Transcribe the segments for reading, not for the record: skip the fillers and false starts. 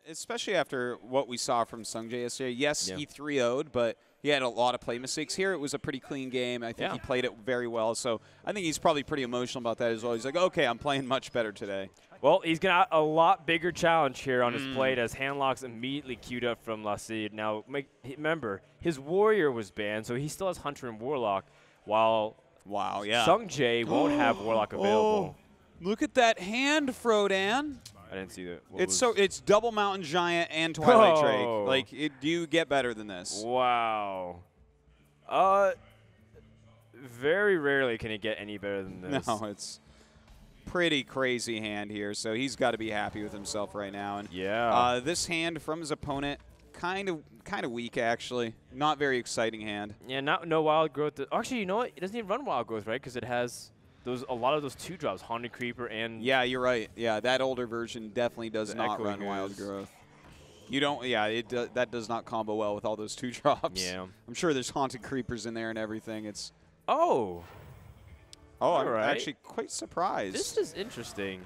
especially after what we saw from Seungjae yesterday. Yes, Yeah. he 3-0'd, but he had a lot of play mistakes. Here it was a pretty clean game. I think he played it very well. So I think he's probably pretty emotional about that as well. He's like, okay, I'm playing much better today. Well, he's got a lot bigger challenge here on his plate as Handlocks immediately queued up from Lassid. Now, remember, his Warrior was banned, so he still has Hunter and Warlock, while Seungjae won't have Warlock available. Look at that hand, Frodan. I didn't see that. It's double Mountain Giant and Twilight Drake. Like, do you get better than this? Wow. Very rarely can it get any better than this. No, it's pretty crazy hand here, so he's got to be happy with himself right now. And this hand from his opponent, kind of weak actually. Not very exciting hand. Yeah, no wild growth. Actually, you know what? It doesn't even run wild growth, right? Because it has a lot of those 2-drops, Haunted Creeper and yeah, you're right. Yeah, that older version definitely does not run wild growth. You don't. Yeah, that does not combo well with all those 2-drops. Yeah, I'm sure there's Haunted Creepers in there and everything. It's I'm actually quite surprised. This is interesting.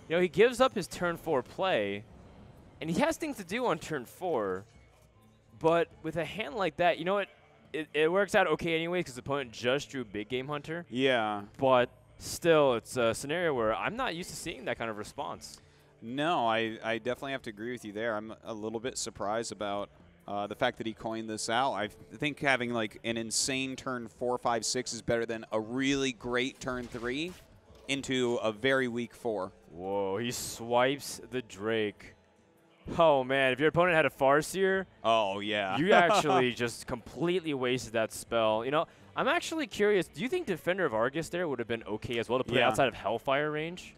You know, he gives up his turn 4 play, and he has things to do on turn 4, but with a hand like that, you know what? It works out okay anyway because the opponent just drew Big Game Hunter. Yeah. But still, it's a scenario where I'm not used to seeing that kind of response. No, I definitely have to agree with you there. I'm a little bit surprised about the fact that he coined this out. I think having like an insane turn 4, 5, 6 is better than a really great turn 3 into a very weak 4. Whoa, he swipes the Drake. Oh, man, if your opponent had a Farseer, you actually just completely wasted that spell. You know, I'm actually curious, do you think Defender of Argus there would have been okay as well to play outside of Hellfire range?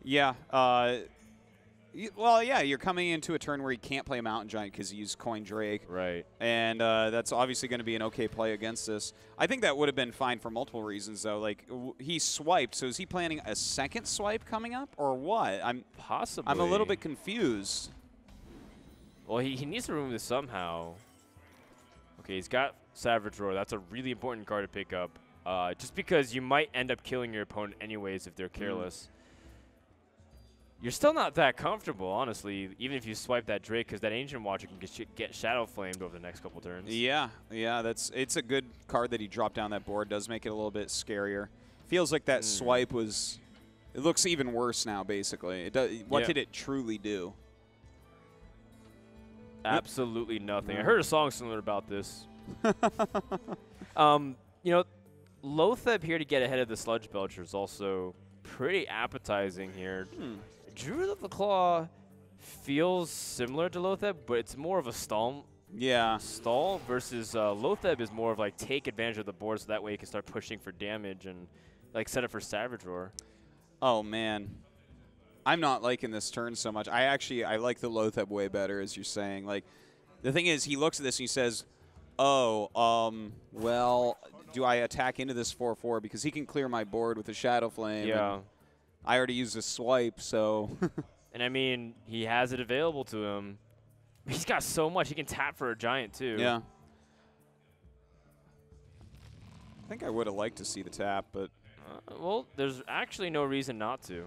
Yeah. Well, yeah, you're coming into a turn where you can't play a Mountain Giant because you use Coin Drake. Right. And that's obviously going to be an okay play against this. I think that would have been fine for multiple reasons, though. Like, he swiped, so is he planning a second swipe coming up, or what? Possibly. I'm a little bit confused. Well, he needs to remove this somehow. Okay, he's got Savage Roar. That's a really important card to pick up. Just because you might end up killing your opponent anyways if they're careless. You're still not that comfortable, honestly, even if you swipe that Drake, because that Ancient Watcher can get Shadow Flamed over the next couple turns. Yeah, it's a good card that he dropped down that board. Does make it a little bit scarier. Feels like that swipe was. It looks even worse now, basically. It does. What did it truly do? Absolutely nothing. I heard a song similar about this. You know, Lotheb here to get ahead of the Sludge Belcher is also pretty appetizing here. Druid of the Claw feels similar to Lotheb, but it's more of a stall. Yeah. Stall versus Lotheb is more of like take advantage of the board so that way you can start pushing for damage and like set up for Savage Roar. Oh, man. I'm not liking this turn so much. I like the Lotheb way better, as you're saying. Like, the thing is, he looks at this and he says, well, do I attack into this 4/4 because he can clear my board with a Shadow Flame? Yeah. I already used a swipe, so. And I mean, he has it available to him. He's got so much. He can tap for a Giant, too. Yeah. I think I would have liked to see the tap, but. Well, there's actually no reason not to.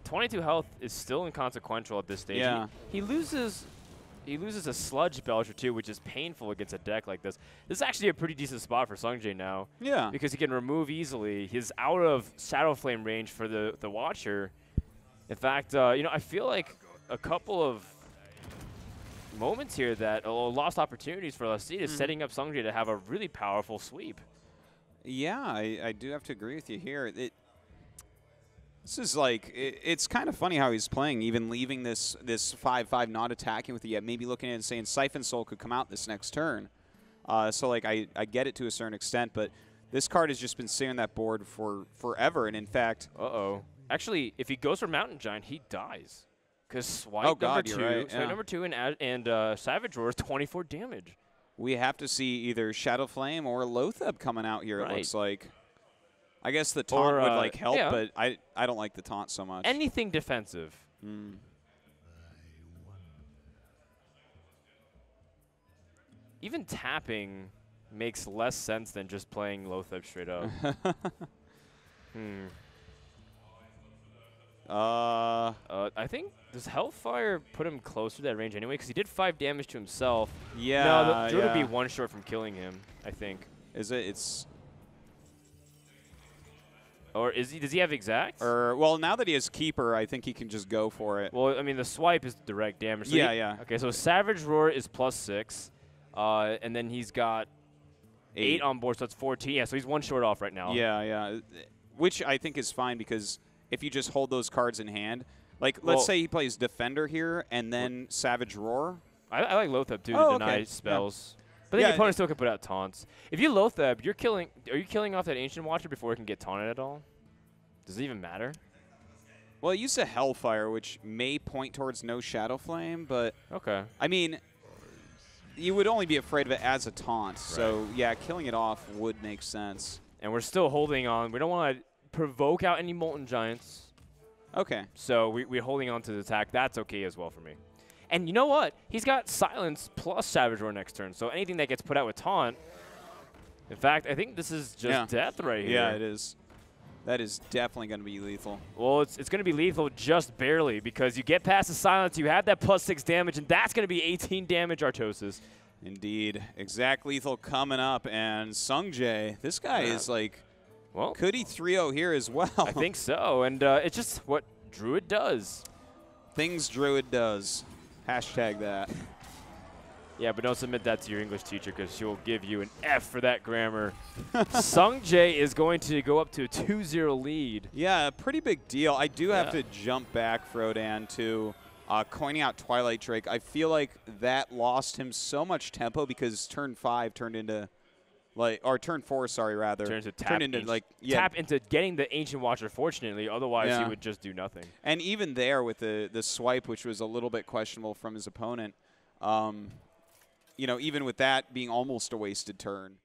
22 health is still inconsequential at this stage. Yeah. He loses a Sludge Belcher, too, which is painful against a deck like this. This is actually a pretty decent spot for Seungjae now. Yeah. Because he can remove easily. He's out of Shadow Flame range for the Watcher. In fact, you know, I feel like a couple of moments here that lost opportunities for Lassid is setting up Seungjae to have a really powerful sweep. Yeah, I do have to agree with you here. This is like, it's kind of funny how he's playing, even leaving this 5/5 not attacking with it yet, maybe looking at it and saying Siphon Soul could come out this next turn. So, like, I get it to a certain extent, but this card has just been sitting on that board for forever, and in fact... Actually, if he goes for Mountain Giant, he dies. Because swipe number 2, right. swipe number 2 and Savage Roar is 24 damage. We have to see either Shadow Flame or Lotheb coming out here, it looks like. I guess the taunt would like help, but I don't like the taunt so much. Anything defensive. Even tapping makes less sense than just playing Lotheb straight up. I think does Hellfire put him closer to that range anyway? Because he did 5 damage to himself. Yeah. No, the Druid would be 1 short from killing him, I think. Is it? It's. Or is he? Does he have exact? Or well, now that he has Keeper, I think he can just go for it. Well, I mean, the swipe is direct damage. So yeah. Okay, so Savage Roar is +6, and then he's got 8 on board, so that's 14. Yeah, so he's 1 short off right now. Yeah. Which I think is fine because if you just hold those cards in hand, like let's say he plays Defender here and then Savage Roar. I like Lotheb too to deny spells. But then your opponent still can put out taunts. If you Lotheb, you're killing. Are you killing off that Ancient Watcher before it can get taunted at all? Does it even matter? Well, use a Hellfire, which may point towards no Shadow Flame, but I mean, you would only be afraid of it as a taunt. Right. So yeah, killing it off would make sense. And we're still holding on. We don't want to provoke out any Molten Giants. Okay. So we're holding on to the attack. That's okay as well for me. And you know what? He's got Silence plus Savage Roar next turn. So anything that gets put out with Taunt. In fact, I think this is just death right here. Yeah, it is. That is definitely going to be lethal. Well, it's going to be lethal just barely because you get past the Silence, you have that +6 damage, and that's going to be 18 damage Artosis. Indeed. Exact lethal coming up. And Seungjae, this guy is like, well, could he 3-0 here as well? I think so. And it's just what Druid does. Things Druid does. Hashtag that. Yeah, but don't submit that to your English teacher because she'll give you an F for that grammar. Seungjae is going to go up to a 2-0 lead. Yeah, a pretty big deal. I do have to jump back, Frodan, to coining out Twilight Drake. I feel like that lost him so much tempo because turn 5 turned into, like, or turn 4, sorry, rather. Turned into tap into getting the Ancient Watcher, fortunately. Otherwise, he would just do nothing. And even there with the swipe, which was a little bit questionable from his opponent, you know, even with that being almost a wasted turn.